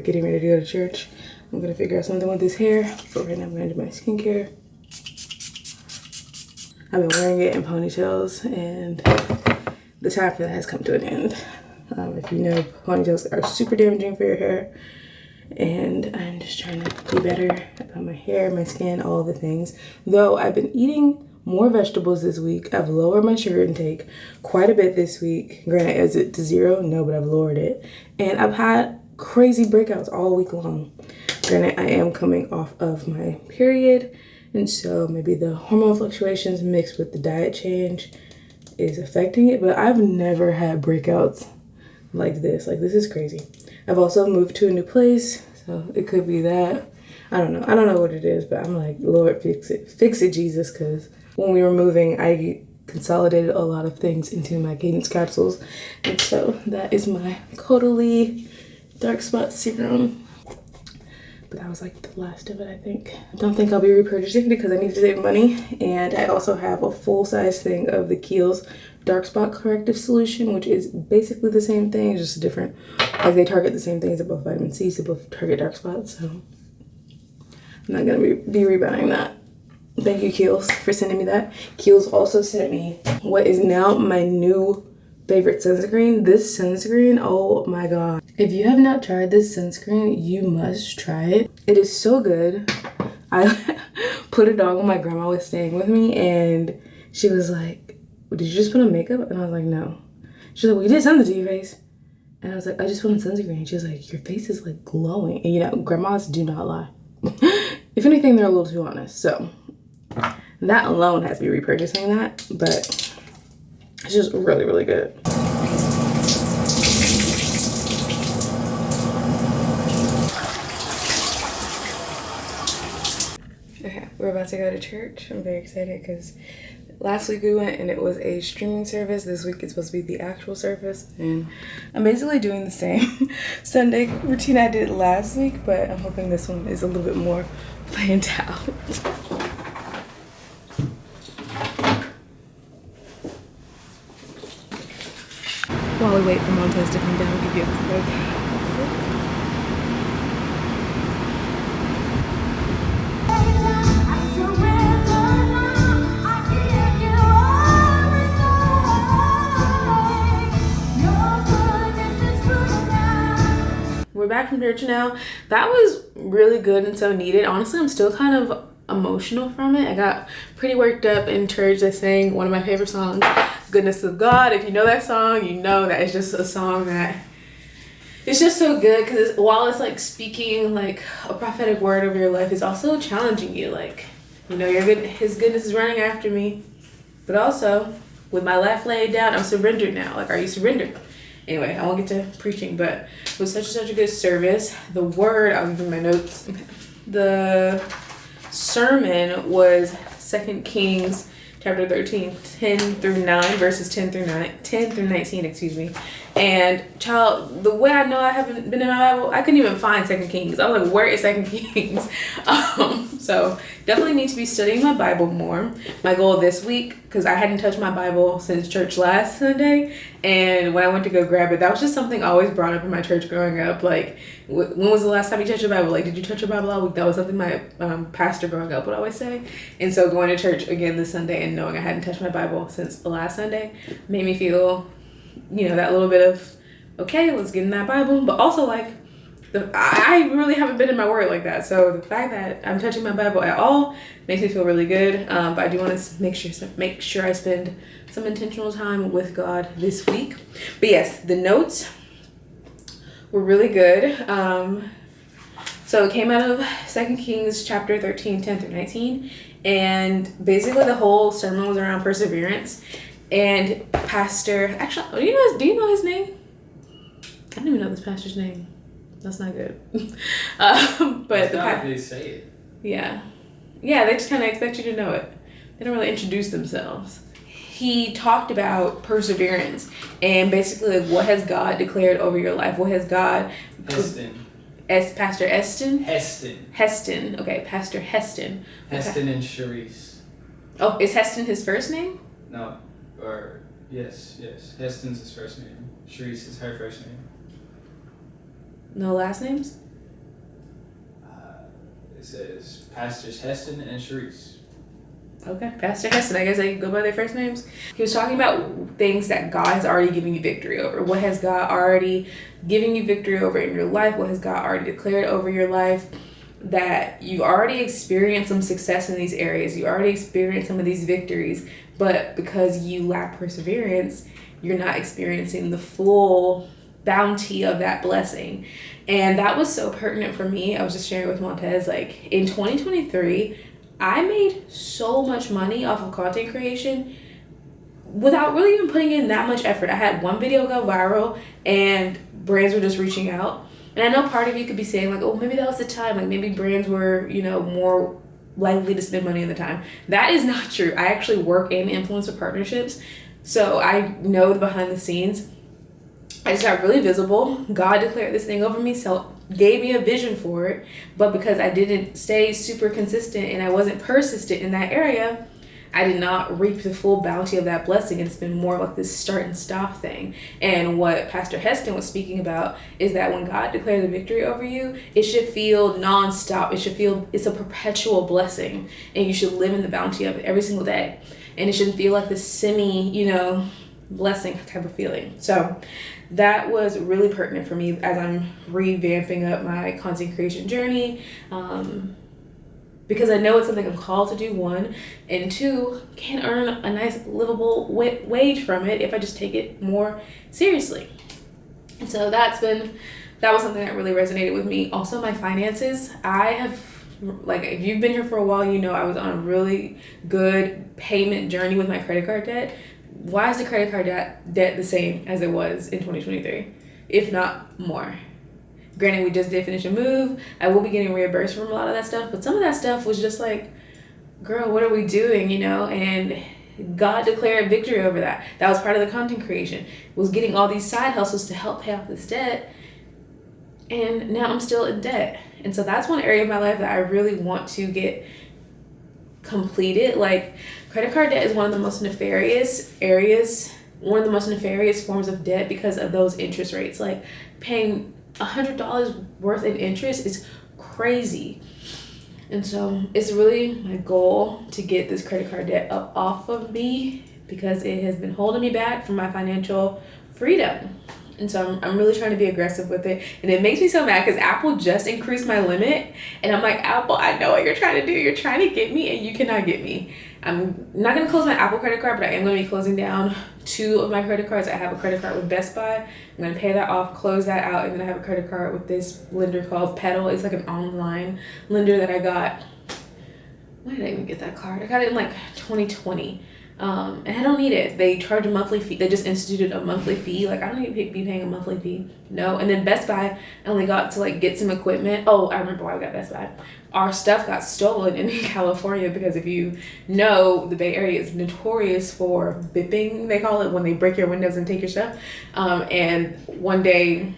getting ready to go to church. I'm gonna figure out something with this hair, but right now I'm gonna do my skincare. I've been wearing it in ponytails, and the time for that has come to an end. If you know, ponytails are super damaging for your hair, and I'm just trying to be better about my hair, my skin, all the things. Though I've been eating more vegetables this week. I've lowered my sugar intake quite a bit this week. Granted, is it to 0? No, but I've lowered it. And I've had crazy breakouts all week long. Granted, I am coming off of my period, and so maybe the hormone fluctuations mixed with the diet change is affecting it, but I've never had breakouts like this. Like, this is crazy. I've also moved to a new place, so it could be that. I don't know what it is, but I'm like, Lord, fix it, Jesus, because when we were moving, I consolidated a lot of things into my Cadence capsules, and so that is my Caudalie dark spot serum. But that was like the last of it, I think. I don't think I'll be repurchasing because I need to save money, and I also have a full-size thing of the Kiehl's dark spot corrective solution, which is basically the same thing, just different. Like, they target the same things, both vitamin C, so both target dark spots, so I'm not gonna be rebuying that. Thank you, Kiehl's, for sending me that. Kiehl's also sent me what is now my new favorite sunscreen. This sunscreen, oh my god. If you have not tried this sunscreen, you must try it. It is so good. I put it on when my grandma was staying with me, and she was like, did you just put on makeup? And I was like, no. She's like, well, you did something to your face. And I was like, I just put on sunscreen. She was like, your face is like glowing. And you know, grandmas do not lie. If anything, they're a little too honest. So that alone has me repurchasing that, but it's just really, really good. Okay, we're about to go to church. I'm very excited because last week we went and it was a streaming service. This week it's supposed to be the actual service, and I'm basically doing the same Sunday routine I did last week, but I'm hoping this one is a little bit more planned out. While we wait for Montez to come down, I'll give you a quick. We're back from church now. That was really good and so needed. Honestly, I'm still kind of emotional from it. I got pretty worked up in church. I sang one of my favorite songs, Goodness of God. If you know that song, you know that it's just a song that it's just so good, because while it's like speaking like a prophetic word over your life, it's also challenging you. Like, you know, his goodness is running after me, but also with my life laid down, I'm surrendered now. Like, are you surrendered? Anyway, I won't get to preaching, but it was such a good service. The word, I'll give you my notes. The sermon was 2 Kings chapter 13, 10 through 9, verses 10 through 19, excuse me. And child, the way I know I haven't been in my Bible, I couldn't even find 2 Kings. I was like, where is 2 Kings? So definitely need to be studying my Bible more. My goal this week, because I hadn't touched my Bible since church last Sunday, and when I went to go grab it, that was just something I always brought up in my church growing up. Like, when was the last time you touched your Bible? Like, did you touch your Bible all week? That was something my pastor growing up would always say. And so going to church again this Sunday and knowing I hadn't touched my Bible since the last Sunday made me feel, you know, that little bit of, okay, let's get in that Bible. But also, like, I really haven't been in my word like that. So the fact that I'm touching my Bible at all makes me feel really good. But I do want to make sure I spend some intentional time with God this week. But yes, the notes were really good. So it came out of 2 Kings chapter 13, 10 through 19. And basically the whole sermon was around perseverance. And Pastor, actually, do you know his name? I don't even know this pastor's name. That's not good. But that's not how they say it. Yeah, they just kind of expect you to know it. They don't really introduce themselves. He talked about perseverance and basically, like, what has God declared over your life? What has God? Heston. Pastor Eston? Heston. Okay, Pastor Heston. Heston and Sharice. Oh, is Heston his first name? No, or yes. Heston's his first name. Sharice is her first name. No last names? It says Pastors Heston and Sharice. Okay, Pastor Heston, I guess they go by their first names. He was talking about things that God has already given you victory over. What has God already given you victory over in your life? What has God already declared over your life? That you've already experienced some success in these areas. You already experienced some of these victories, but because you lack perseverance, you're not experiencing the full bounty of that blessing. And that was so pertinent for me. I was just sharing with Montez, like in 2023, I made so much money off of content creation without really even putting in that much effort. I had one video go viral and brands were just reaching out. And I know part of you could be saying like, oh, maybe that was the time. Like maybe brands were, more likely to spend money in the time. That is not true. I actually work in influencer partnerships. So I know the behind the scenes. I just got really visible. God declared this thing over me, so gave me a vision for it. But because I didn't stay super consistent and I wasn't persistent in that area, I did not reap the full bounty of that blessing. It's been more like this start and stop thing. And what Pastor Heston was speaking about is that when God declares a victory over you, it should feel nonstop. It should feel it's a perpetual blessing, and you should live in the bounty of it every single day. And it shouldn't feel like this blessing type of feeling. So that was really pertinent for me as I'm revamping up my content creation journey. Because I know it's something I'm called to do, one, and two, can earn a nice livable wage from it if I just take it more seriously. And so that was something that really resonated with me. Also, my finances. I have, if you've been here for a while, I was on a really good payment journey with my credit card debt. Why is the credit card debt the same as it was in 2023, if not more? Granted, we just did finish a move. I will be getting reimbursed from a lot of that stuff, but some of that stuff was just like, girl, what are we doing, And God declared victory over that. That was part of the content creation, was getting all these side hustles to help pay off this debt. And now I'm still in debt. And so that's one area of my life that I really want to get completed. Like, credit card debt is one of the most nefarious forms of debt because of those interest rates. Like, paying $100 worth in interest is crazy. And so it's really my goal to get this credit card debt up off of me because it has been holding me back from my financial freedom. And so I'm really trying to be aggressive with it. And it makes me so mad because Apple just increased my limit. And I'm like, Apple, I know what you're trying to do. You're trying to get me and you cannot get me. I'm not going to close my Apple credit card, but I am going to be closing down 2 of my credit cards. I have a credit card with Best Buy. I'm going to pay that off, close that out. And then I have a credit card with this lender called Pedal. It's like an online lender that I got. When did I even get that card? I got it in 2020. And I don't need it. They charge a monthly fee. They just instituted a monthly fee. I don't need to be paying a monthly fee. No. And then Best Buy, I only got to get some equipment. Oh, I remember why we got Best Buy. Our stuff got stolen in California because if you know, the Bay Area is notorious for bipping, they call it, when they break your windows and take your stuff. And one day,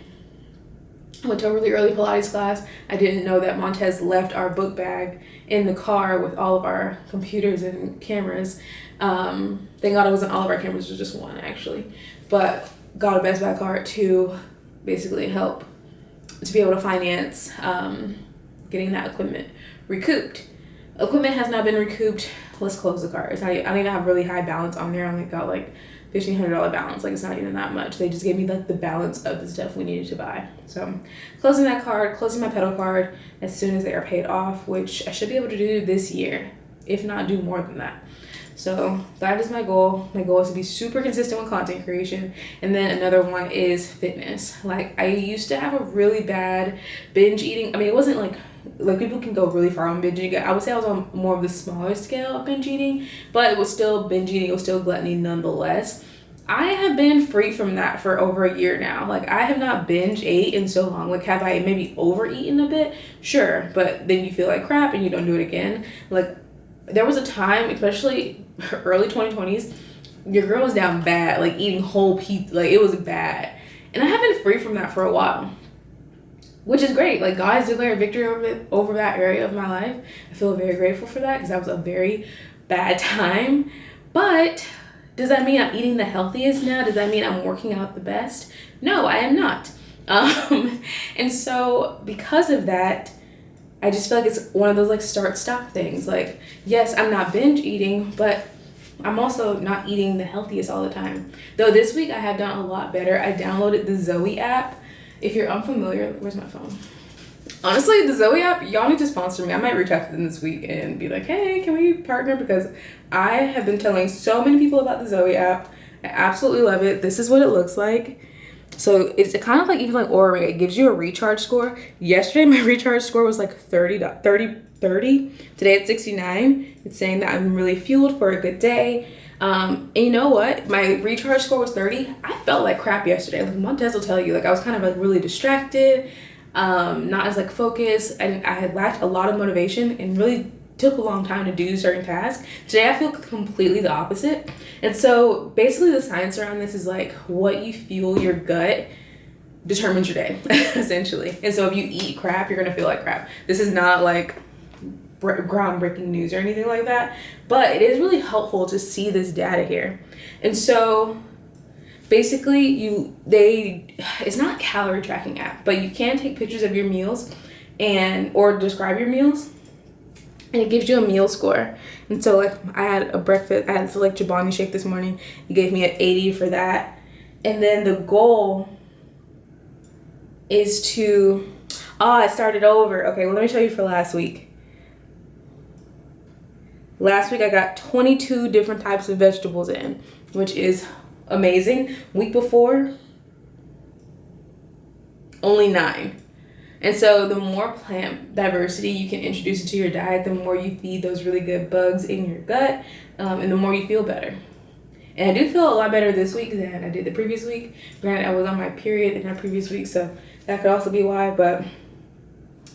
I went to a really early Pilates class. I didn't know that Montez left our book bag in the car with all of our computers and cameras. Thank God it wasn't all of our cameras, it was just one actually. But got a Best Buy card to basically help to be able to finance getting that equipment recouped. Equipment has not been recouped. Let's close the card. I don't even have really high balance on there. I only got $1,500 balance. It's not even that much. They just gave me the balance of the stuff we needed to buy. So closing that card, closing my Pedal card as soon as they are paid off, which I should be able to do this year, if not do more than that. So that is my goal. My goal is to be super consistent with content creation. And then another one is fitness. I used to have a really bad binge eating. I mean, it wasn't like people can go really far on binge eating. I would say I was on more of the smaller scale of binge eating, but it was still binge eating. It was still gluttony nonetheless. I have been free from that for over a year now. I have not binge ate in so long. Have I maybe overeaten a bit? Sure. But then you feel like crap and you don't do it again. There was a time, especially early 2020s, your girl was down bad, eating whole pizza. It was bad. And I have been free from that for a while, which is great. God has declared victory over that area of my life. I feel very grateful for that because that was a very bad time. But does that mean I'm eating the healthiest now? Does that mean I'm working out the best? No, I am not. And so because of that, I just feel like it's one of those like start stop things. Like, yes, I'm not binge eating, but I'm also not eating the healthiest all the time. Though this week I have done a lot better. I downloaded the Zoe app. If you're unfamiliar, where's my phone? Honestly, the Zoe app, y'all need to sponsor me. I might reach out to them this week and be like, hey, can we partner? Because I have been telling so many people about the Zoe app. I absolutely love it. This is what it looks like. So it's kind of like even like Aura Ring. It gives you a recharge score. Yesterday, my recharge score was like 30. Today it's 69. It's saying that I'm really fueled for a good day. And you know what? My recharge score was 30. I felt like crap yesterday. Like Montez will tell you, like I was kind of like really distracted, not as like focused. I had lacked a lot of motivation and really took a long time to do certain tasks. Today I feel completely the opposite. And so basically the science around this is like what you fuel your gut determines your day, essentially. And so if you eat crap, you're gonna feel like crap. This is not like groundbreaking news or anything like that, but it is really helpful to see this data here. And so basically it's not a calorie tracking app, but you can take pictures of your meals or describe your meals, and it gives you a meal score. And so like I had like Chobani shake this morning. It gave me an 80 for that. And then the goal is to, I started over. Okay, well let me show you for last week. Last week I got 22 different types of vegetables in, which is amazing. Week before, only 9. And so the more plant diversity you can introduce into your diet, the more you feed those really good bugs in your gut, and the more you feel better. And I do feel a lot better this week than I did the previous week. Granted, I was on my period in that previous week, so that could also be why. But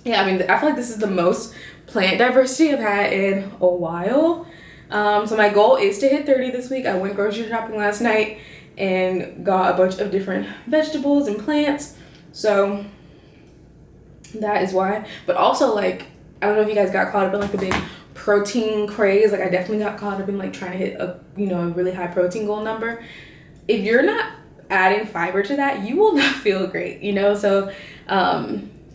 yeah, I mean, I feel like this is the most plant diversity I've had in a while. So my goal is to hit 30 this week. I went grocery shopping last night and got a bunch of different vegetables and plants. So that is why. But also, like, I don't know if you guys got caught up in like the big protein craze. Like I definitely got caught up in like trying to hit a really high protein goal number. If you're not adding fiber to that, you will not feel great, so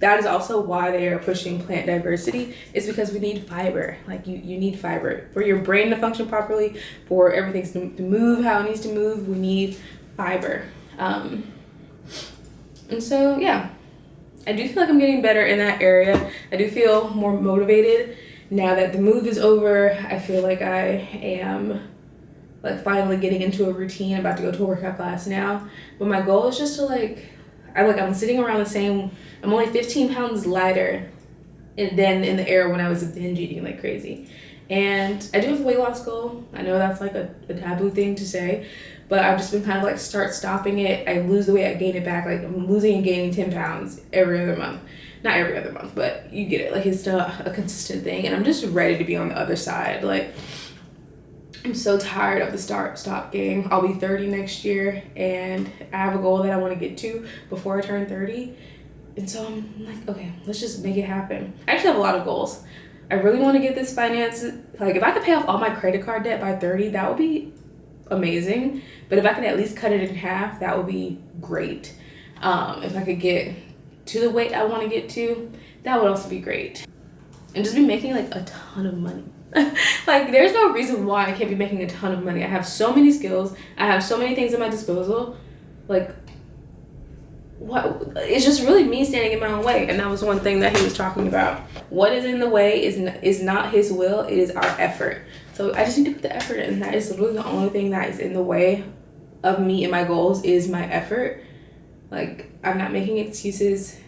that is also why they are pushing plant diversity, is because we need fiber. Like you need fiber for your brain to function properly, for everything to move how it needs to move. We need fiber. And so yeah, I do feel like I'm getting better in that area. I do feel more motivated now that the move is over. I feel like I am like finally getting into a routine. I'm about to go to a workout class now. But my goal is just to I'm sitting around the same. I'm only 15 pounds lighter than in the era when I was binge eating like crazy. And I do have a weight loss goal. I know that's like a taboo thing to say, but I've just been kind of like stopping it. I lose the weight, I gain it back. Like I'm losing and gaining 10 pounds every other month. Not every other month, but you get it. Like it's a consistent thing, and I'm just ready to be on the other side. Like I'm so tired of the stop game. I'll be 30 next year, and I have a goal that I want to get to before I turn 30. And so I'm like, okay, let's just make it happen. I actually have a lot of goals. I really want to get this finance. Like if I could pay off all my credit card debt by 30, that would be amazing. But if I could at least cut it in half, that would be great. If I could get to the weight I want to get to, that would also be great. And just be making like a ton of money. Like there's no reason why I can't be making a ton of money. I have so many skills. I have so many things at my disposal. Like what? It's just really me standing in my own way. And that was one thing that he was talking about. What is in the way is not his will. It is our effort. So I just need to put the effort in. That is literally the only thing that is in the way of me and my goals is my effort. Like I'm not making excuses.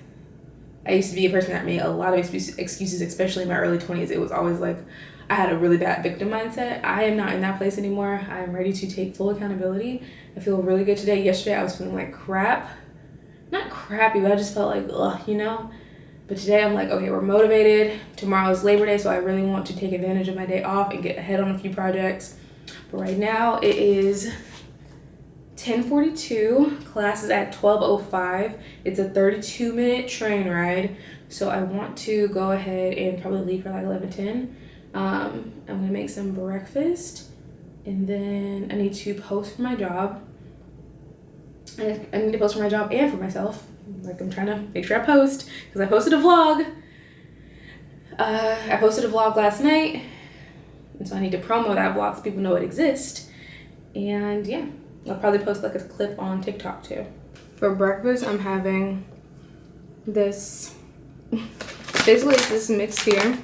I used to be a person that made a lot of excuses, especially in my early 20s. It was always like I had a really bad victim mindset. I am not in that place anymore. I am ready to take full accountability. I feel really good today. Yesterday I was feeling like crap. Not crappy, but I just felt like, ugh, But today I'm like, okay, we're motivated. Tomorrow is Labor Day, so I really want to take advantage of my day off and get ahead on a few projects. But right now it is 10:42. Class is at 12:05. It's a 32-minute train ride. So I want to go ahead and probably leave for like 11:10. I'm gonna make some breakfast, and then I need to post for my job. I need to post for my job and for myself. Like I'm trying to make sure I post because I posted a vlog. I posted a vlog last night, and so I need to promo that vlog so people know it exists. And yeah, I'll probably post like a clip on TikTok too. For breakfast, I'm having this, basically it's this mix here.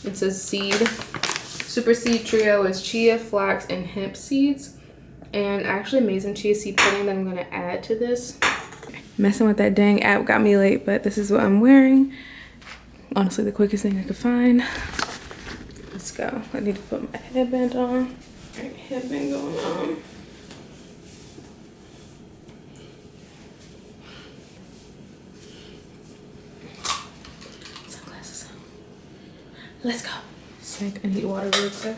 It's a super seed trio. It's chia, flax, and hemp seeds. And I actually made some chia seed pudding that I'm gonna add to this. Messing with that dang app got me late, but this is what I'm wearing. Honestly, the quickest thing I could find. Let's go. I need to put my headband on. All right, headband going on. Sunglasses on. Let's go. Sick. I need water real quick.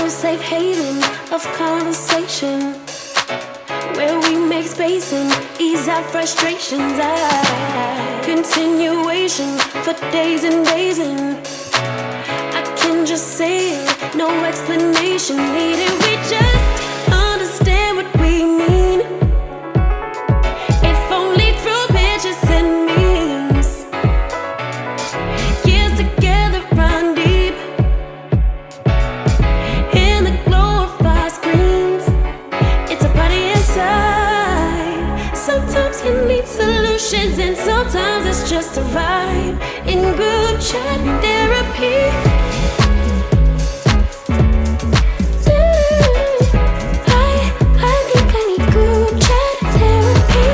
Safe haven of conversation where we make space and ease our frustrations. Continuation for days and days, and I can just say it, no explanation needed. We just understand what we mean, if only through pictures and memes. Years together run deep in the glow of our screens. It's a party inside. Sometimes you need solutions, and sometimes it's just a vibe in group chat therapy. I think I need group chat therapy.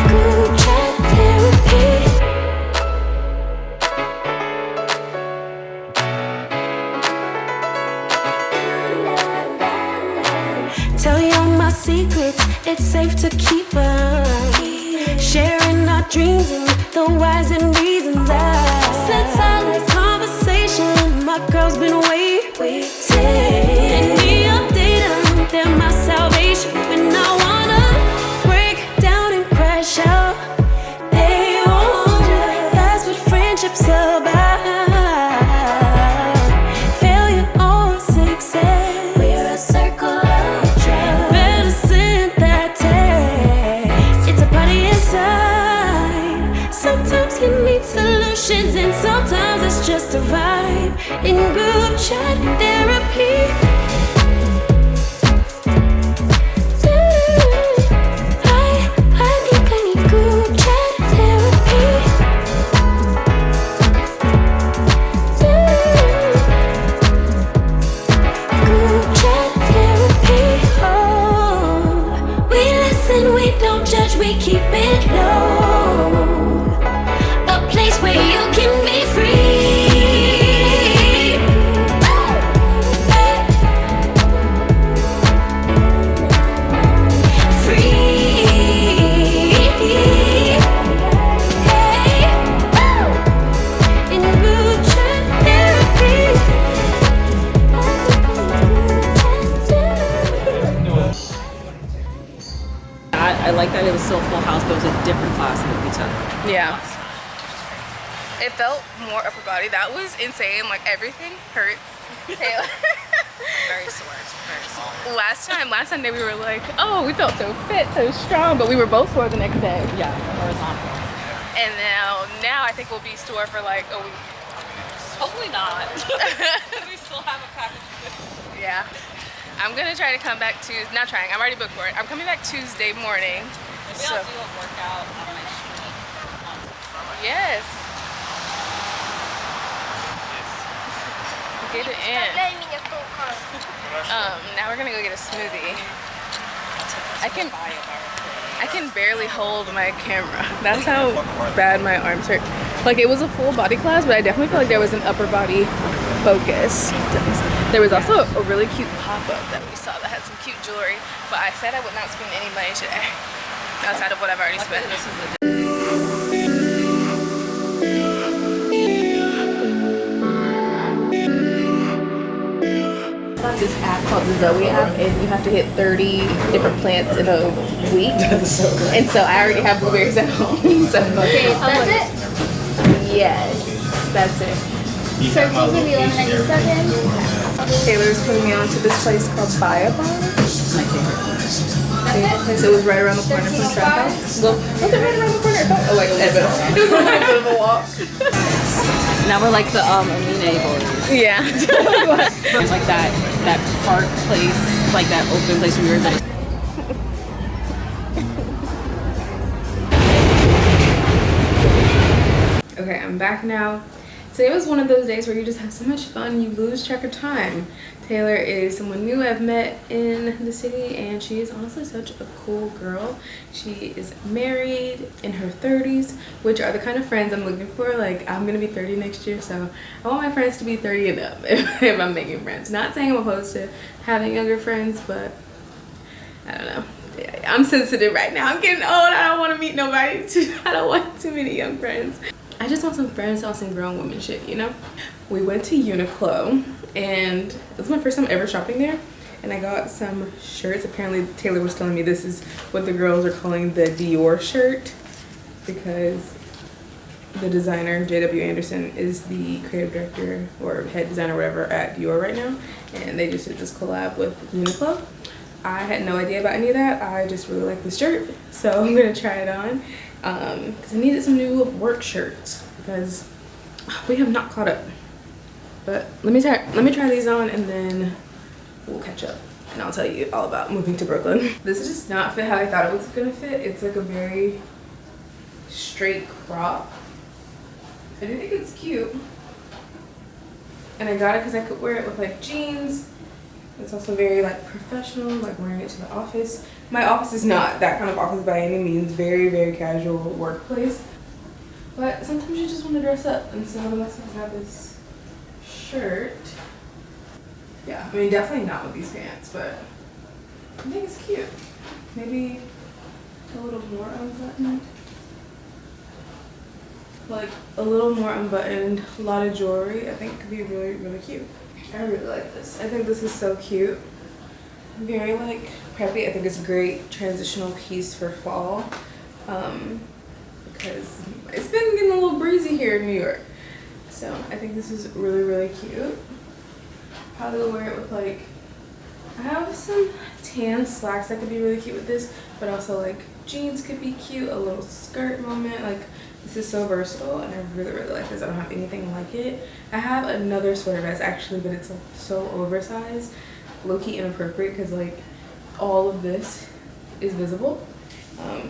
Group chat therapy. Tell you all my secrets, it's safe to keep them. Sharing our dreams and the whys and reasons. I said silence conversation, my girl's been waiting. Any update on they're my salvation. When I wanna break down and crash out, they won't. That's what friendship's about. Failure or success, we're a circle of trust. Better send that text. It's a party inside. Sometimes you need solutions, and sometimes it's just a vibe in group chat therapy. I think I need group chat therapy. Group chat therapy. Oh, we listen, we don't judge, we keep it low. A place where you can be free. In group chat therapy. I like that it was still Full House, but it was a different class that we took. Yeah. It felt more upper body. That was insane. Like everything hurt. Very sore. Very sore. Last Sunday we were like, oh, we felt so fit, so strong, but we were both sore the next day. Yeah, horizontal. And now I think we'll be sore for like a week. Hopefully not. We still have a package. Yeah. I'm gonna try to come back not trying, I'm already booked for it. I'm coming back Tuesday morning. Maybe I'll do a workout on my street. Yes. Get it in. Now we're gonna go get a smoothie. I can barely hold my camera. That's how bad my arms hurt. Like it was a full body class, but I definitely feel like there was an upper body focus. There was also a really cute pop-up that we saw that had some cute jewelry, but I said I would not spend any money today outside of what I've already spent. This app called the Zoe app, and you have to hit 30 different plants in a week. And so I already have blueberries at home. So Okay, that's it? yes, that's it. Searching's gonna be 11.97. Taylor's putting me on to this place called Biobon. My favorite. So it was right around the corner from Trap House. Well, was it right around the corner? Oh, like it was a little bit of a walk. Now we're like the Amine boys. Yeah. There's like that park place, like that open place we were there. Okay, I'm back now. Today was one of those days where you just have so much fun, you lose track of time. Taylor is someone new I've met in the city, and she is honestly such a cool girl. She is married, in her 30s, which are the kind of friends I'm looking for. Like, I'm gonna be 30 next year, so I want my friends to be 30 and up if I'm making friends. Not saying I'm opposed to having younger friends, but I don't know. I'm sensitive right now. I'm getting old. I don't want to meet nobody. I don't want too many young friends. I just want some friends on some grown woman shit, you know? We went to Uniqlo, and it was my first time ever shopping there, and I got some shirts. Apparently Taylor was telling me this is what the girls are calling the Dior shirt, because the designer JW Anderson is the creative director or head designer or whatever at Dior right now, and they just did this collab with Uniqlo. I had no idea about any of that. I just really like this shirt, so I'm gonna try it on because I needed some new work shirts because we have not caught up. But let me try these on, and then we'll catch up, and I'll tell you all about moving to Brooklyn. This is just not fit how I thought it was gonna fit. It's like a very straight crop. I do think it's cute, and I got it because I could wear it with like jeans. It's also very like professional, like wearing it to the office. My office is not that kind of office by any means, very, very casual workplace. But sometimes you just want to dress up, and so that's why I have this shirt. Yeah, I mean definitely not with these pants, but I think it's cute. Maybe a little more unbuttoned. Like a little more unbuttoned, a lot of jewelry. I think could be really, really cute. I really like this. I think this is so cute. Very like preppy. I think it's a great transitional piece for fall because it's been getting a little breezy here in New York. So I think this is really, really cute. Probably will wear it with like, I have some tan slacks that could be really cute with this, but also like jeans could be cute, a little skirt moment. Like, this is so versatile, and I really, really like this. I don't have anything like it. I have another sweater vest actually, but it's like so oversized, low-key inappropriate because like all of this is visible.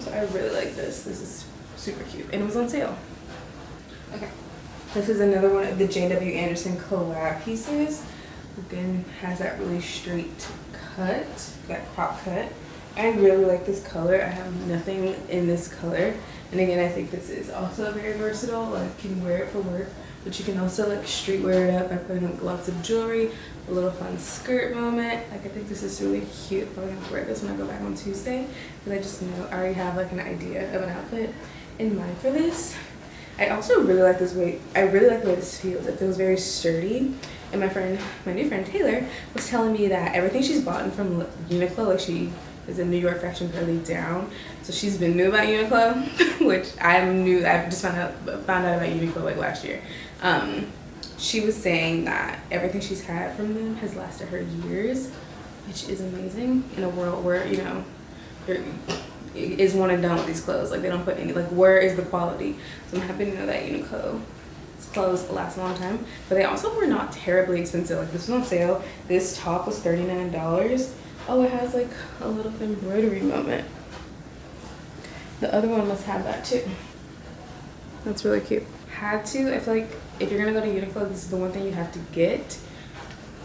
So I really like this. This is super cute, and it was on sale. Okay, this is another one of the JW Anderson collab pieces. Again, has that really straight cut, that crop cut. I really like this color. I have nothing in this color. And again, I think this is also very versatile. Like, you can wear it for work, but you can also like street wear it up by putting like lots of jewelry, a little fun skirt moment. Like, I think this is really cute. I'm probably gonna wear this when I go back on Tuesday, because I just know I already have like an idea of an outfit in mind for this. I also really like this way. I really like the way this feels. It feels very sturdy. And my new friend Taylor was telling me that everything she's bought from Uniqlo, like she is a New York fashion girly down, so she's been new about Uniqlo, which I'm new. I just found out about Uniqlo like last year. She was saying that everything she's had from them has lasted her years, which is amazing in a world where, you know, there is one and done with these clothes. Like, they don't put any, like, where is the quality? So I'm happy to know that Uniqlo's clothes last a long time, but they also were not terribly expensive. Like, this was on sale. This top was $39. Oh, it has like a little embroidery moment. The other one must have that too. That's really cute. Had to. I feel like if you're gonna go to Uniqlo, this is the one thing you have to get.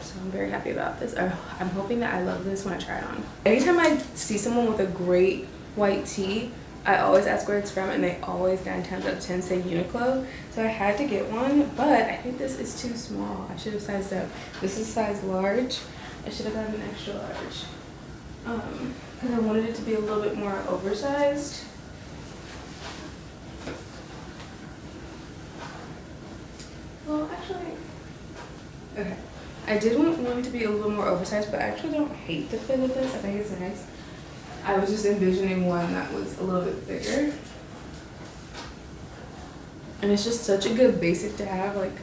So I'm very happy about this. I'm hoping that I love this when I try it on. Anytime I see someone with a great white tee, I always ask where it's from, and they always 9 times out of 10 say Uniqlo. So I had to get one, but I think this is too small. I should have sized up. This is size large. I should have gotten an extra large because I wanted it to be a little bit more oversized. Well, actually, okay. I did want one to be a little more oversized, but I actually don't hate the fit of this. I think it's nice. I was just envisioning one that was a little bit bigger. And it's just such a good basic to have, like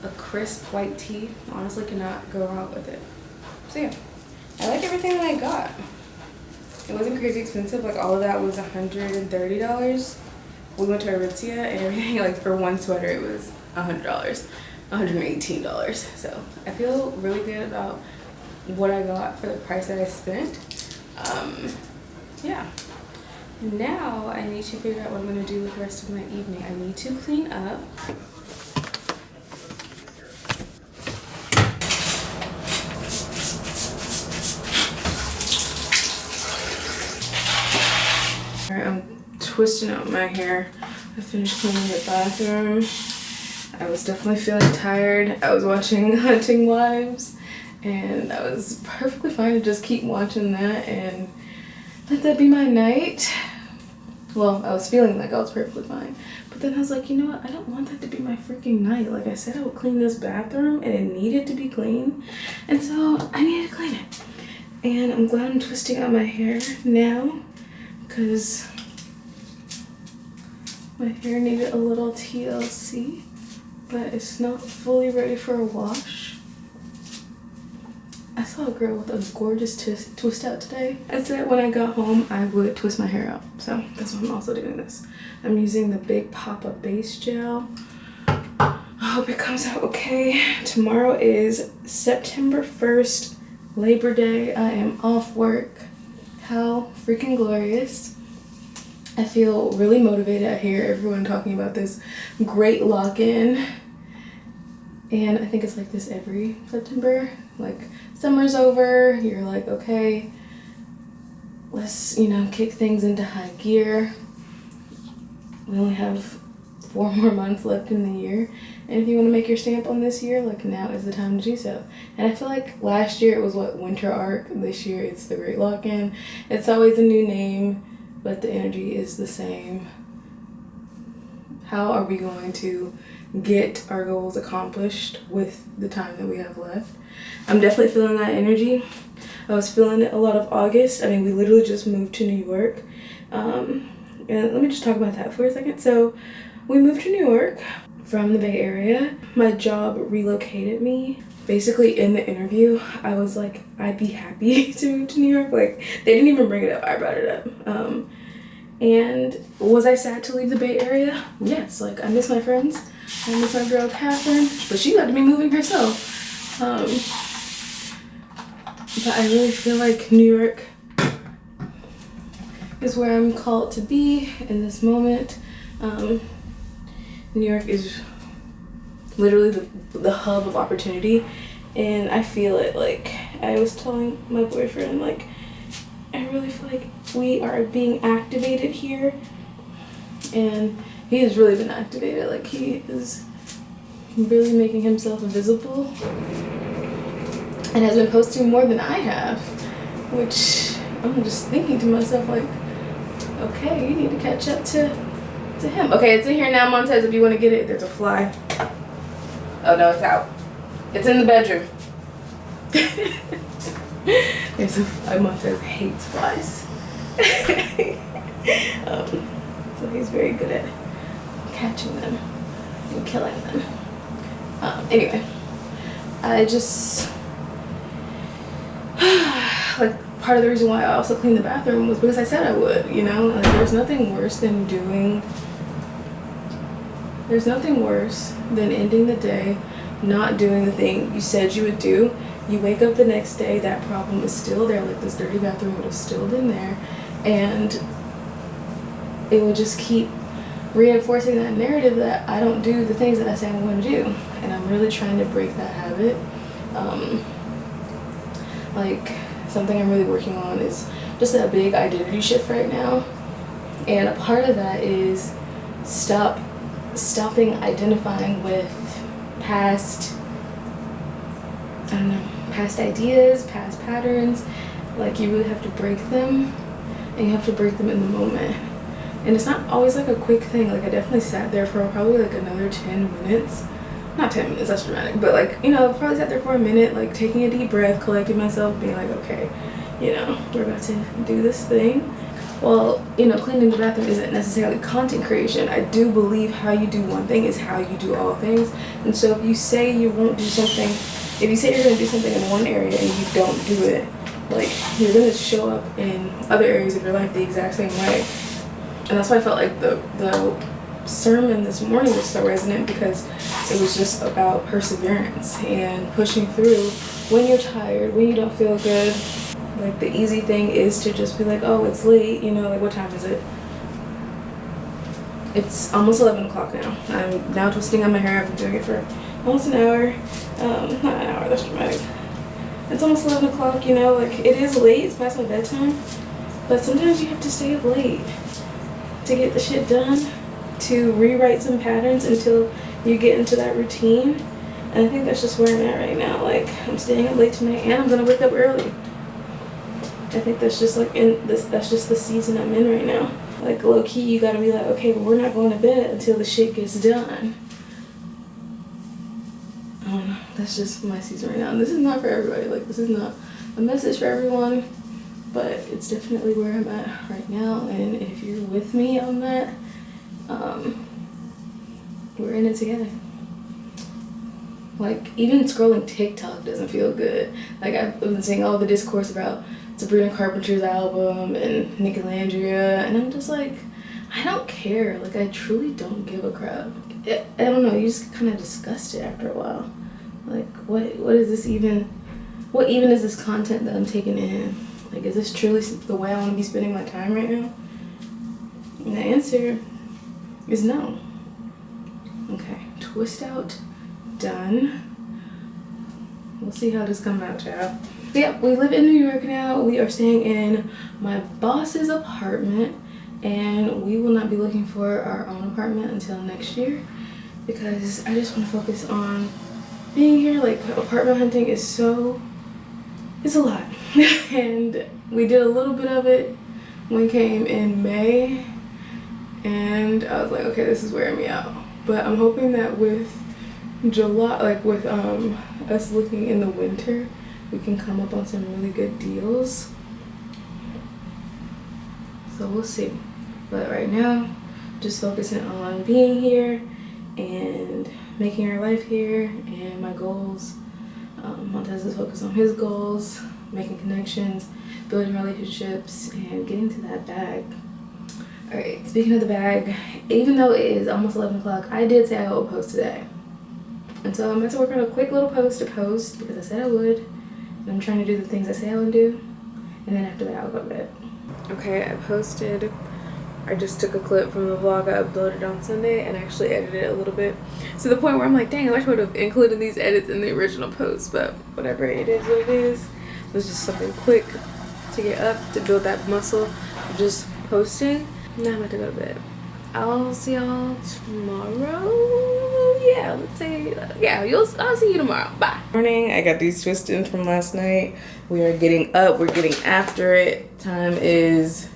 a crisp white tee. Honestly, cannot go wrong with it. So yeah, I like everything that I got. It wasn't crazy expensive. Like all of that was $130. We went to Aritzia and everything, like for one sweater, it was $100, $118. So I feel really good about what I got for the price that I spent. Yeah. Now I need to figure out what I'm gonna do with the rest of my evening. I need to clean up. Alright, I'm twisting up my hair. I finished cleaning the bathroom. I was definitely feeling tired. I was watching Hunting Wives and I was perfectly fine to just keep watching that and let that be my night. Well, I was feeling like I was perfectly fine. But then I was like, you know what? I don't want that to be my freaking night. Like I said, I would clean this bathroom and it needed to be clean. And so I needed to clean it. And I'm glad I'm twisting out my hair now because my hair needed a little TLC, but it's not fully ready for a wash. I saw a girl with a gorgeous twist out today. I said when I got home I would twist my hair out, so that's why I'm also doing this. I'm using the Big Papa Base Gel. I hope it comes out okay. Tomorrow is September 1st, Labor Day. I am off work. How freaking glorious. I feel really motivated. I hear everyone talking about this great lock-in. And I think it's like this every September. Like summer's over, you're like, okay, let's, you know, kick things into high gear. We only have 4 more months left in the year. And if you want to make your stamp on this year, like now is the time to do so. And I feel like last year it was what, Winter Arc. This year it's the Great Lock-In. It's always a new name, but the energy is the same. How are we going to get our goals accomplished with the time that we have left? I'm definitely feeling that energy. I was feeling it a lot of August. I mean, we literally just moved to New York. And let me just talk about that for a second. So we moved to New York from the Bay Area. My job relocated me. Basically in the interview, I was like, I'd be happy to move to New York. Like they didn't even bring it up, I brought it up. And was I sad to leave the Bay Area? Yes, like I miss my friends. I miss my girl Catherine, but she got to be moving herself. But I really feel like New York is where I'm called to be in this moment. New York is literally the hub of opportunity, and I feel it. Like I was telling my boyfriend, like I really feel like we are being activated here, and he has really been activated. Like he is really making himself visible and has been posting more than I have, which I'm just thinking to myself like, okay, you need to catch up to him. Okay, it's in here now, Montez, if you want to get it. There's a fly. Oh no, it's out. It's in the bedroom. There's a fly. Montez hates flies. So he's very good at catching them and killing them. Anyway, I just like part of the reason why I also cleaned the bathroom was because I said I would, you know? Like there's nothing worse than ending the day not doing the thing you said you would do. You wake up the next day, that problem is still there, like this dirty bathroom would have still been there, and it would just keep reinforcing that narrative that I don't do the things that I say I'm going to do. And I'm really trying to break that habit. Like something I'm really working on is just a big identity shift right now, and a part of that is stopping identifying with past ideas, past patterns. Like you really have to break them, and you have to break them in the moment. And it's not always like a quick thing. Like I definitely sat there for probably like another 10 minutes not 10 minutes, that's dramatic, but like, you know, probably sat there for a minute, like taking a deep breath, collecting myself, being like, okay, you know, we're about to do this thing. Well, you know, cleaning the bathroom isn't necessarily content creation. I do believe how you do one thing is how you do all things. And so if you say you won't do something, if you say you're going to do something in one area and you don't do it, like, you're going to show up in other areas of your life the exact same way. And that's why I felt like the sermon this morning was so resonant, because it was just about perseverance and pushing through when you're tired, when you don't feel good. Like, the easy thing is to just be like, oh, it's late, you know, like, what time is it? It's almost 11 o'clock now. I'm now twisting on my hair. I've been doing it for almost an hour. Not an hour, that's dramatic. It's almost 11 o'clock, you know, like, it is late, it's past my bedtime, but sometimes you have to stay up late to get the shit done, to rewrite some patterns until you get into that routine. And I think that's just where I'm at right now. Like, I'm staying up late tonight and I'm gonna wake up early. I think that's just like that's just the season I'm in right now. Like, low key, you gotta be like, okay, well, we're not going to bed until the shit gets done. I don't know. That's just my season right now. And this is not for everybody. Like, this is not a message for everyone, but it's definitely where I'm at right now. And if you're with me on that, we're in it together. Like, even scrolling TikTok doesn't feel good. Like, I've been seeing all the discourse about Sabrina Carpenter's album and Nicolandria, and I'm just like, I don't care. Like, I truly don't give a crap. I don't know, you just kind of disgust it after a while. Like, what is this even, what even is this content that I'm taking in? Like, is this truly the way I want to be spending my time right now? And the answer is no. Okay, twist out, done. We'll see how this comes out, child. But yeah, we live in New York now. We are staying in my boss's apartment, and we will not be looking for our own apartment until next year, because I just want to focus on being here. Like, apartment hunting is it's a lot. And we did a little bit of it when we came in May, and I was like, okay, this is wearing me out. But I'm hoping that with July, like with us looking in the winter, we can come up on some really good deals. So we'll see. But right now, just focusing on being here and making our life here and my goals. Montez is focused on his goals, making connections, building relationships, and getting to that bag. All right, speaking of the bag, even though it is almost 11 o'clock, I did say I would post today. And so I'm about to work on a quick little post to post, because I said I would. And I'm trying to do the things I say I would do. And then after that, I'll go to bed. Okay, I just took a clip from the vlog I uploaded on Sunday and actually edited it a little bit, to the point where I'm like, dang, I wish I would have included these edits in the original post, but whatever, it is what it is. It was just something quick to get up, to build that muscle of just posting. Now I'm about to go to bed. I'll see y'all tomorrow. Yeah, let's say, yeah, I'll see you tomorrow. Bye. Morning, I got these twists in from last night. We are getting up, we're getting after it. Time is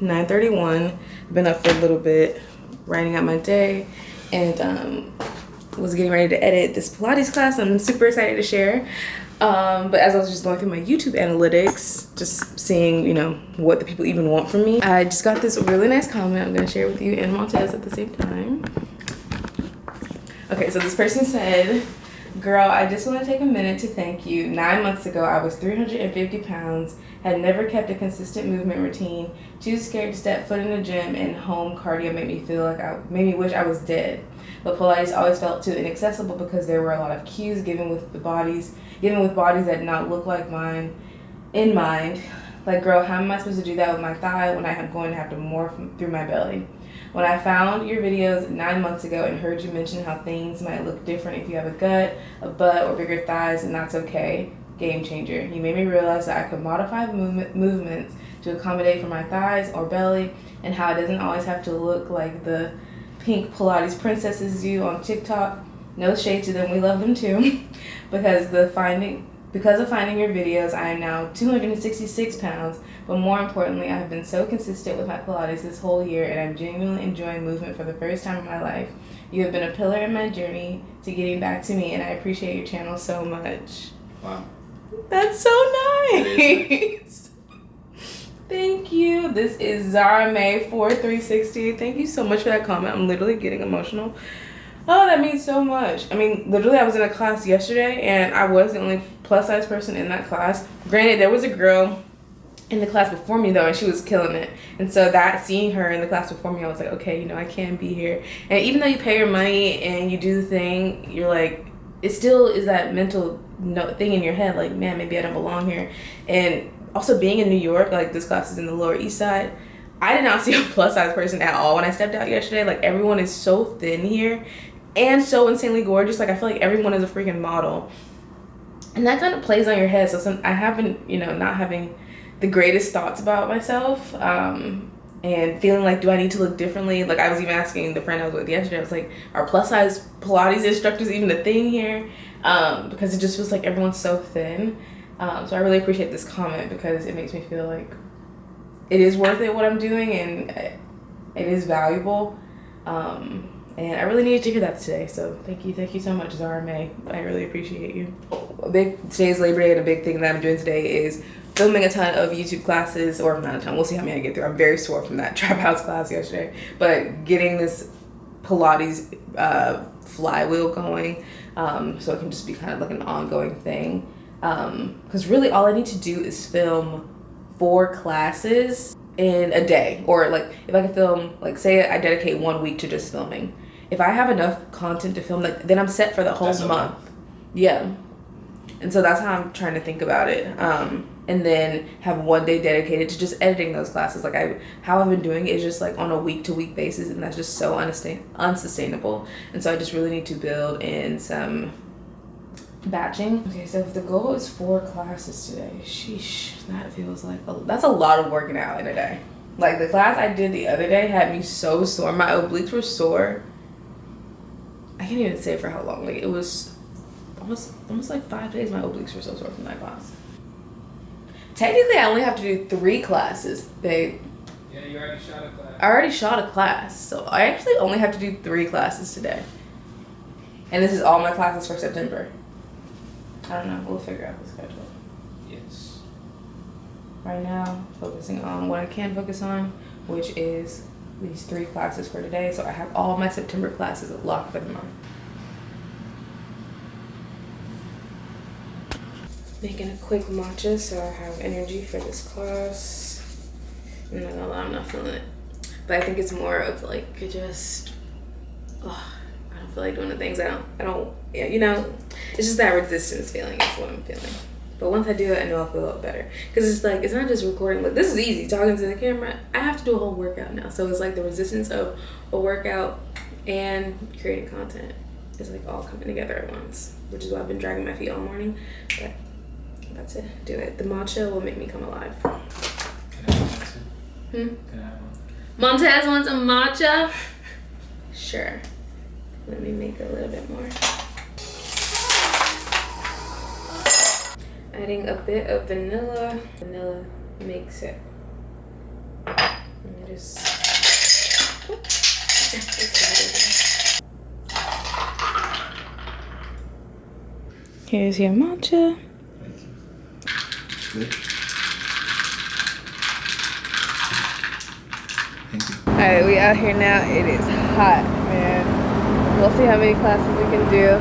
9:31. Been up for a little bit, writing out my day, and was getting ready to edit this Pilates class. I'm super excited to share. But as I was just going through my YouTube analytics, just seeing, you know, what the people even want from me, I just got this really nice comment I'm gonna share with you and Montez at the same time. Okay, so this person said, girl, I just want to take a minute to thank you. 9 months ago, I was 350 pounds, had never kept a consistent movement routine, too scared to step foot in the gym, and home cardio made me wish I was dead. But Pilates always felt too inaccessible because there were a lot of cues given with bodies that did not look like mine in mind. Like, girl, how am I supposed to do that with my thigh when I'm going to have to morph through my belly? When I found your videos 9 months ago and heard you mention how things might look different if you have a gut, a butt, or bigger thighs, and that's okay, game changer. You made me realize that I could modify movements to accommodate for my thighs or belly, and how it doesn't always have to look like the pink Pilates princesses do on TikTok. No shade to them, we love them too. because Because of finding your videos, I am now 266 pounds, but more importantly, I have been so consistent with my Pilates this whole year, and I'm genuinely enjoying movement for the first time in my life. You have been a pillar in my journey to getting back to me, and I appreciate your channel so much. Wow. That's so nice. Thank you. This is Zara May 4360. Thank you so much for that comment. I'm literally getting emotional. Oh, that means so much. I mean, literally, I was in a class yesterday, and I was the only plus-size person in that class. Granted, there was a girl in the class before me, though, and she was killing it. And so that, seeing her in the class before me, I was like, okay, you know, I can be here. And even though you pay your money and you do the thing, you're like, it still is that mental thing in your head, like, man, maybe I don't belong here. And also being in New York, like, this class is in the Lower East Side, I did not see a plus-size person at all when I stepped out yesterday. Like, everyone is so thin here and so insanely gorgeous. Like, I feel like everyone is a freaking model. And that kind of plays on your head. So I have been, you know, not having the greatest thoughts about myself, and feeling like, do I need to look differently? Like, I was even asking the friend I was with yesterday, I was like, are plus-size Pilates instructors even a thing here? Because it just feels like everyone's so thin. So I really appreciate this comment, because it makes me feel like it is worth it what I'm doing, and it is valuable. And I really needed to hear that today. So thank you so much, Zara May. I really appreciate you. Today's Labor Day, and a big thing that I'm doing today is filming a ton of YouTube classes, or not a ton, we'll see how many I get through. I'm very sore from that trap house class yesterday, but getting this Pilates flywheel going, so it can just be kind of like an ongoing thing. Because really all I need to do is film 4 classes in a day, or like if I can film, like say I dedicate 1 week to just filming. If I have enough content to film, like, then I'm set for the whole month. Yeah. And so that's how I'm trying to think about it. And then have 1 day dedicated to just editing those classes. Like, how I've been doing it is just like on a week-to-week basis, and that's just so unsustainable. And so I just really need to build in some batching. Okay, so if the goal is 4 classes today, sheesh, that feels like that's a lot of working out in a day. Like, the class I did the other day had me so sore. My obliques were sore. I can't even say for how long. Like, it was almost like 5 days my obliques were so sore from that class. Technically, I only have to do 3 classes, babe. Yeah, you already shot a class. I already shot a class, so I actually only have to do 3 classes today. And this is all my classes for September. I don't know, we'll figure out the schedule. Yes. Right now, focusing on what I can focus on, which is these 3 classes for today. So I have all my September classes locked for the month. Making a quick matcha so I have energy for this class. I'm not gonna lie, I'm not feeling it. But I think it's more of like, just, I don't feel like doing the things yeah, you know, it's just that resistance feeling is what I'm feeling. But once I do it, I know I'll feel a lot better. Because it's like, it's not just recording. Like, this is easy, talking to the camera. I have to do a whole workout now. So it's like the resistance of a workout and creating content is like all coming together at once, which is why I've been dragging my feet all morning. But that's it. Do it. The matcha will make me come alive. Can I have one? Can I have one? Montez wants a matcha? Sure. Let me make a little bit more. Adding a bit of vanilla. Vanilla makes it. Let me just. Here's your matcha. Thank you. Good. Thank you. Alright, we out here now. It is hot, man. We'll see how many classes we can do.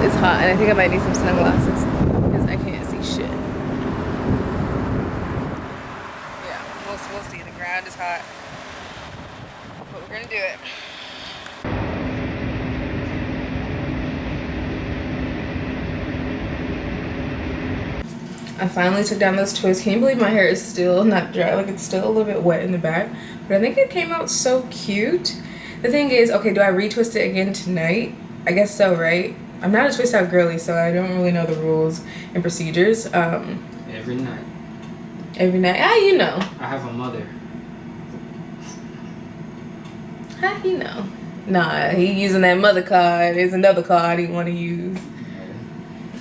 It's hot, and I think I might need some sunglasses because I can't see shit. Yeah, we'll see. The ground is hot, but we're gonna do it. I finally took down those twists. Can you believe my hair is still not dry? Like, it's still a little bit wet in the back, but I think it came out so cute. The thing is, okay, do I retwist it again tonight? I guess so, right? I'm not a twist out girly, so I don't really know the rules and procedures. Every night. Every night? Ah, you know. I have a mother. How you know? Nah, he using that mother card. There's another card he want to use.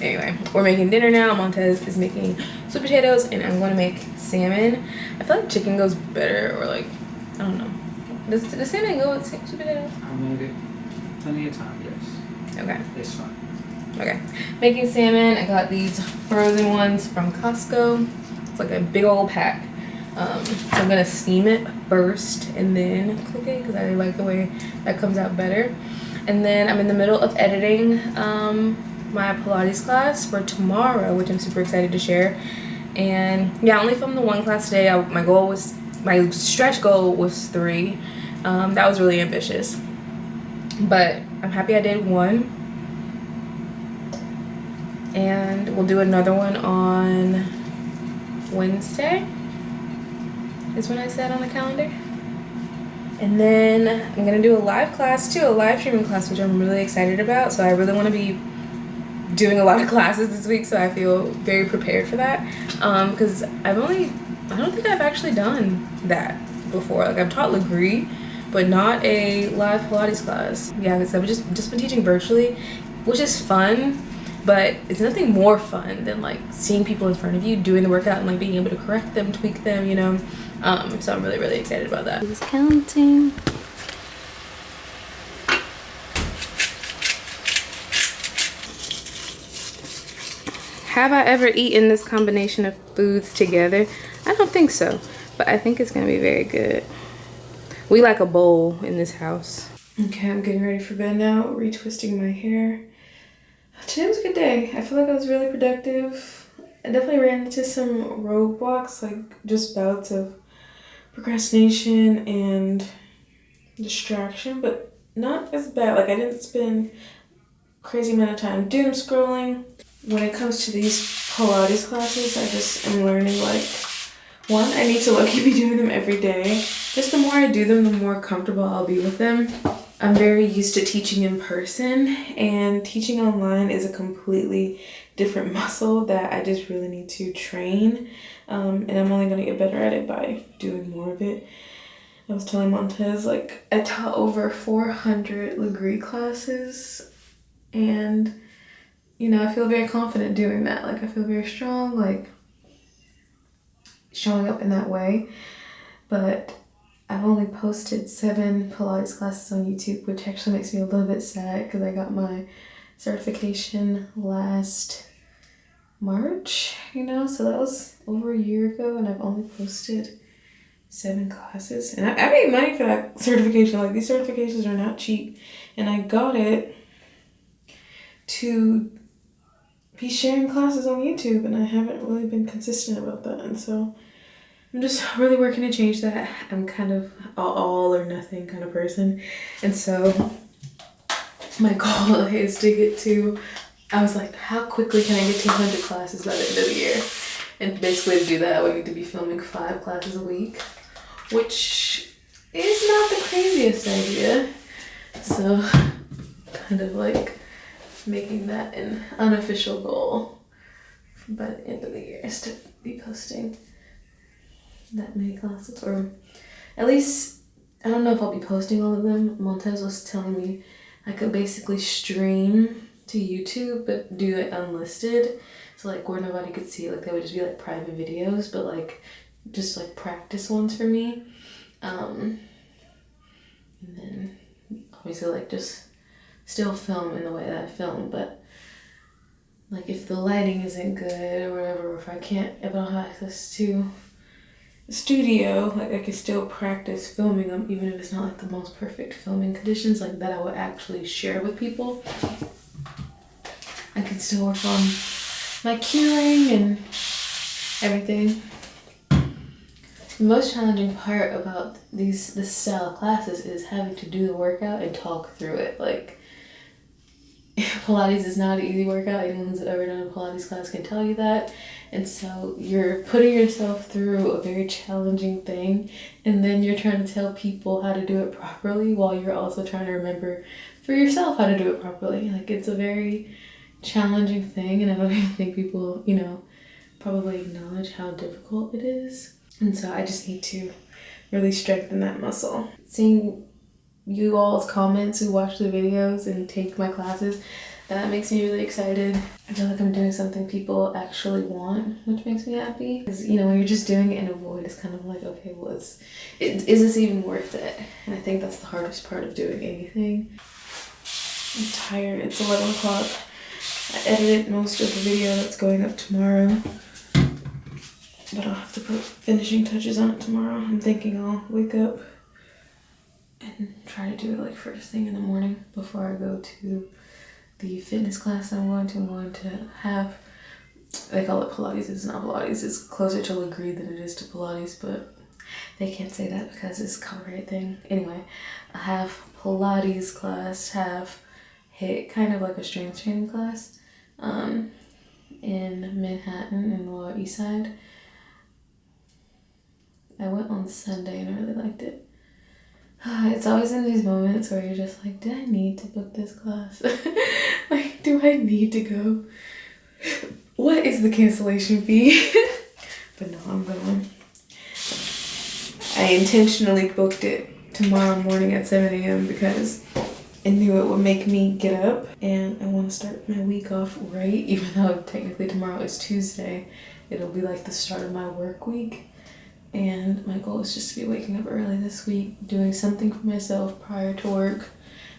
Anyway, we're making dinner now. Montez is making sweet potatoes and I'm gonna make salmon. I feel like chicken goes better, or like, I don't know. Does salmon go with sweet potatoes? I made it plenty of time, yes. Okay. It's fine. Okay. Making salmon. I got these frozen ones from Costco. It's like a big old pack. So I'm gonna steam it first and then cook it because I like the way that comes out better. And then I'm in the middle of editing my Pilates class for tomorrow, which I'm super excited to share. And yeah, I only filmed the one class today. My stretch goal was 3. That was really ambitious, but I'm happy I did one. And we'll do another one on Wednesday is when I said on the calendar. And then I'm gonna do a live class too, a live streaming class, which I'm really excited about. So I really want to be doing a lot of classes this week, so I feel very prepared for that. Because I don't think I've actually done that before. Like I've taught Legree, but not a live Pilates class. Yeah, because I've just been teaching virtually, which is fun, but it's nothing more fun than like seeing people in front of you doing the workout and like being able to correct them, tweak them, you know. So I'm really, really excited about that. He's counting. Have I ever eaten this combination of foods together? I don't think so, but I think it's gonna be very good. We like a bowl in this house. Okay, I'm getting ready for bed now, retwisting my hair. Today was a good day. I feel like I was really productive. I definitely ran into some roadblocks, like just bouts of procrastination and distraction, but not as bad. Like I didn't spend crazy amount of time doom scrolling. When it comes to these Pilates classes, I just am learning like, one, I need to low-key be doing them every day. Just the more I do them, the more comfortable I'll be with them. I'm very used to teaching in person, and teaching online is a completely different muscle that I just really need to train. And I'm only gonna get better at it by doing more of it. I was telling Montez, like, I taught over 400 Legree classes, and you know, I feel very confident doing that. Like, I feel very strong, like, showing up in that way. But I've only posted 7 Pilates classes on YouTube, which actually makes me a little bit sad because I got my certification last March, you know? So that was over a year ago, and I've only posted 7 classes. And I made money for that certification. Like, these certifications are not cheap. And I got it to be sharing classes on YouTube, and I haven't really been consistent about that, and so I'm just really working to change that. I'm kind of all or nothing kind of person, and so my goal is to get to, I was like, how quickly can I get to 100 classes by the end of the year? And basically to do that, I would need to be filming 5 classes a week, which is not the craziest idea. So kind of like making that an unofficial goal by the end of the year is to be posting that many classes, or at least, I don't know if I'll be posting all of them. Montez was telling me I could basically stream to YouTube but do it unlisted, so like where nobody could see it. Like they would just be like private videos, but like just like practice ones for me, and then obviously like just still film in the way that I film, but like if the lighting isn't good or whatever, or if I don't have access to a studio, like I can still practice filming them, even if it's not like the most perfect filming conditions, like that I would actually share with people. I can still work on my cueing and everything. The most challenging part about this style of classes is having to do the workout and talk through it. Like, Pilates is not an easy workout. Anyone who's ever done a Pilates class can tell you that. And so you're putting yourself through a very challenging thing, and then you're trying to tell people how to do it properly while you're also trying to remember for yourself how to do it properly. Like, it's a very challenging thing, and I don't even think people, you know, probably acknowledge how difficult it is. And so I just need to really strengthen that muscle. Seeing you all's comments who watch the videos and take my classes, That makes me really excited. I feel like I'm doing something people actually want, which makes me happy. Because, you know, when you're just doing it in a void, it's kind of like, okay, well, is this even worth it? And I think that's the hardest part of doing anything. I'm tired. It's 11 o'clock. I edited most of the video that's going up tomorrow. But I'll have to put finishing touches on it tomorrow. I'm thinking I'll wake up and try to do it like first thing in the morning before I go to the fitness class I'm going to. I'm going to have, they call it Pilates. It's not Pilates. It's closer to Legree than it is to Pilates, but they can't say that because it's a copyright thing. Anyway, I have Pilates class, have HIIT, kind of like a strength training class, in Manhattan in the Lower East Side. I went on Sunday and I really liked it. It's always in these moments where you're just like, do I need to book this class? Like, do I need to go? What is the cancellation fee? But no, I'm going. I intentionally booked it tomorrow morning at 7 a.m. because I knew it would make me get up, and I want to start my week off right, even though technically tomorrow is Tuesday. It'll be like the start of my work week. And my goal is just to be waking up early this week, doing something for myself prior to work.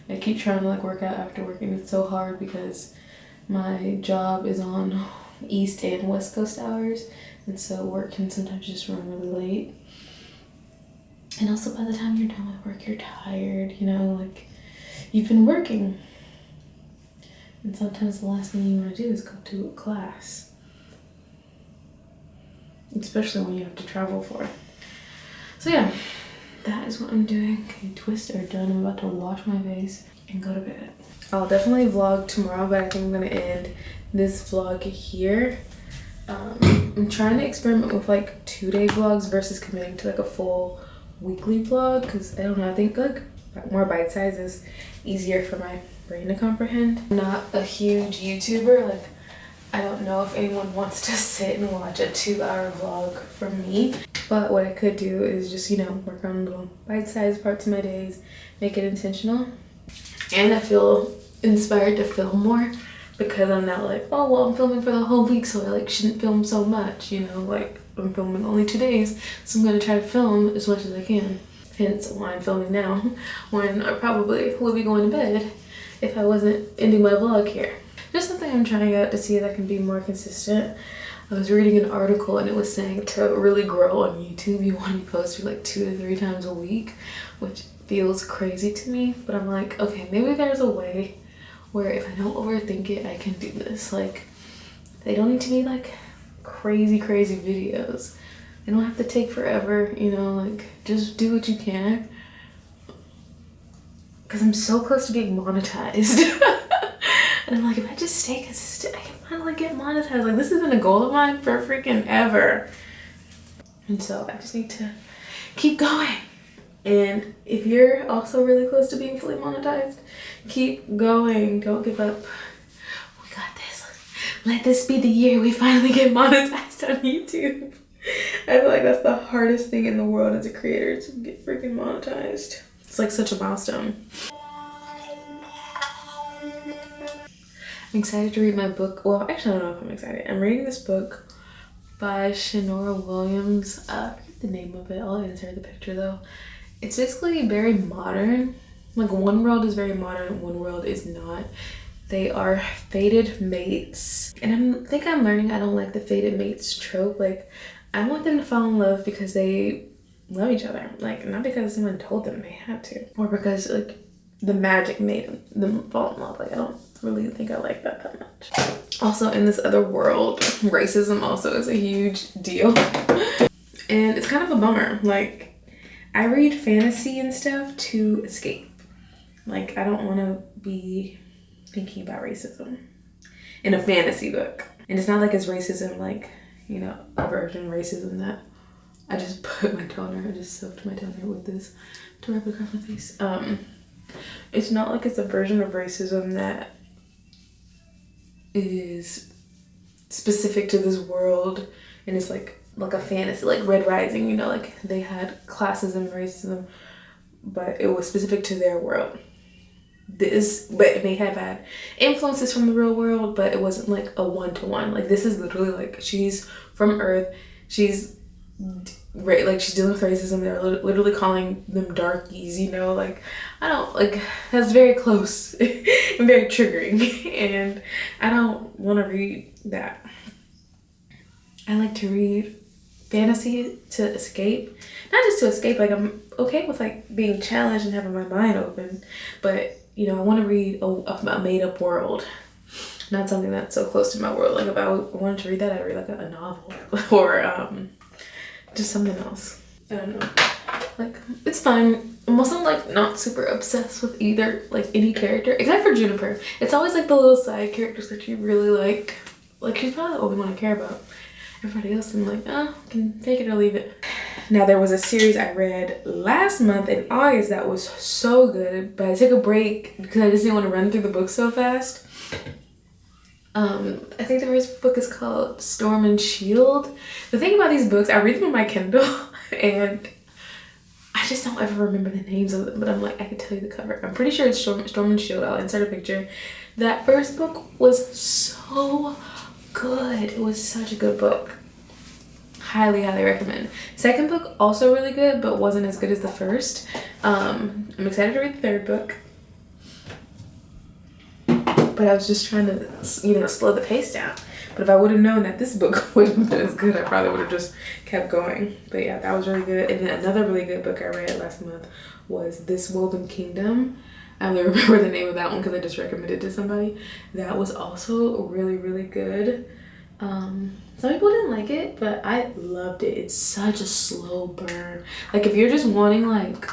I keep trying to like work out after work, and it's so hard because my job is on East and West Coast hours, and so work can sometimes just run really late. And also by the time you're done with work, you're tired, you know, like you've been working. And sometimes the last thing you want to do is go to a class. Especially when you have to travel for it. So yeah, that is what I'm doing. Okay, twist are done. I'm about to wash my face and go to bed. I'll definitely vlog tomorrow, but I think I'm gonna end this vlog here. I'm trying to experiment with like 2-day vlogs versus committing to like a full weekly vlog, because I don't know, I think like more bite size is easier for my brain to comprehend. I'm not a huge YouTuber, like I don't know if anyone wants to sit and watch a 2-hour vlog from me, but what I could do is just, you know, work on little bite-sized parts of my days, make it intentional. And I feel inspired to film more because I'm not like, oh, well, I'm filming for the whole week, so I like shouldn't film so much, you know, like I'm filming only 2 days, so I'm gonna try to film as much as I can. Hence why I'm filming now, when I probably would be going to bed if I wasn't ending my vlog here. Just something I'm trying out to see if I can be more consistent. I was reading an article and it was saying to really grow on YouTube, you want to post like 2 to 3 times a week, which feels crazy to me. But I'm like, okay, maybe there's a way where if I don't overthink it, I can do this. Like, they don't need to be like crazy videos. They don't have to take forever, you know, like just do what you can. Because I'm so close to being monetized. And I'm like, if I just stay consistent, I can finally get monetized. Like, this has been a goal of mine for freaking ever. And so I just need to keep going. And if you're also really close to being fully monetized, keep going. Don't give up. We got this. Let this be the year we finally get monetized on YouTube. I feel like that's the hardest thing in the world as a creator, to get freaking monetized. It's like such a milestone. I'm excited to read my book. Well, actually, I don't know if I'm excited. I'm reading this book by Shanora Williams. I forget the name of it. I'll insert the picture though. It's basically very modern. Like, one world is very modern, one world is not. They are fated mates. And I think I'm learning I don't like the fated mates trope. Like, I want them to fall in love because they love each other. Like, not because someone told them they had to. Or because, like, the magic made them fall in love. Like, I don't really think I like that much. Also, in this other world, racism also is a huge deal. And it's kind of a bummer. Like, I read fantasy and stuff to escape. Like, I don't want to be thinking about racism in a fantasy book. And it's not like it's racism, like, you know, a version of racism that I just put my toner, I just soaked my toner with this to rub it across my face. It's not like it's a version of racism that is specific to this world and it's like a fantasy, like Red Rising, you know, like they had classism, racism, but it was specific to their world. this, but it may have had influences from the real world, but it wasn't like a one-to-one. Like this is literally like she's from Earth. She's right, like she's dealing with racism. They're literally calling them darkies, you know, like I don't like, that's very close and very triggering, and I don't want to read that. I like to read fantasy to escape, not just to escape, like I'm okay with like being challenged and having my mind open, but you know, I want to read a made-up world, not something that's so close to my world. Like if I wanted to read that, I'd read like a novel or just something else. I don't know, like it's fine. I'm also like not super obsessed with either, like any character except for Juniper. It's always like the little side characters that you really like she's probably the only one I care about. Everybody else I'm like, oh, I can take it or leave it. Now there was a series I read last month in August that was so good, but I took a break because I just didn't want to run through the book so fast. I think the first book is called Storm and Shield. The thing about these books, I read them on my Kindle and I just don't ever remember the names of them, but I'm like, I can tell you the cover. I'm pretty sure it's Storm and Shield. I'll insert a picture. That first book was so good. It was such a good book. Highly recommend. Second book also really good, but wasn't as good as the first. I'm excited to read the third book, but I was just trying to, you know, slow the pace down. But if I would have known that this book wouldn't have been as good, I probably would have just kept going. But yeah, that was really good. And then another really good book I read last month was This Woven Kingdom. I only remember the name of that one because I just recommended it to somebody. That was also really good. Some people didn't like it, but I loved it. It's such a slow burn. Like if you're just wanting like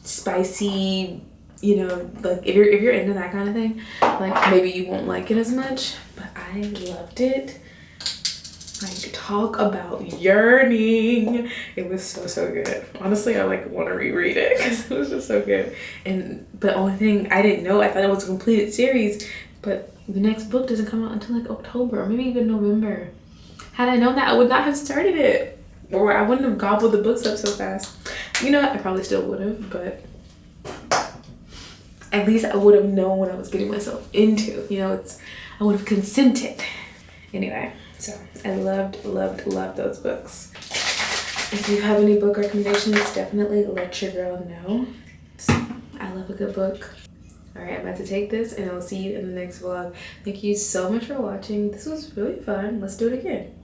spicy, you know, like if you're into that kind of thing, like maybe you won't like it as much, but I loved it. Like talk about yearning. It was so good. Honestly, I like want to reread it because it was just so good. And the only thing I didn't know, I thought it was a completed series, but the next book doesn't come out until like October or maybe even November. Had I known that, I would not have started it, or I wouldn't have gobbled the books up so fast. You know what? I probably still would have, but at least I would have known what I was getting myself into. You know, I would have consented. Anyway, so I loved those books. If you have any book recommendations, definitely let your girl know. So, I love a good book. All right, I'm about to take this and I will see you in the next vlog. Thank you so much for watching. This was really fun. Let's do it again.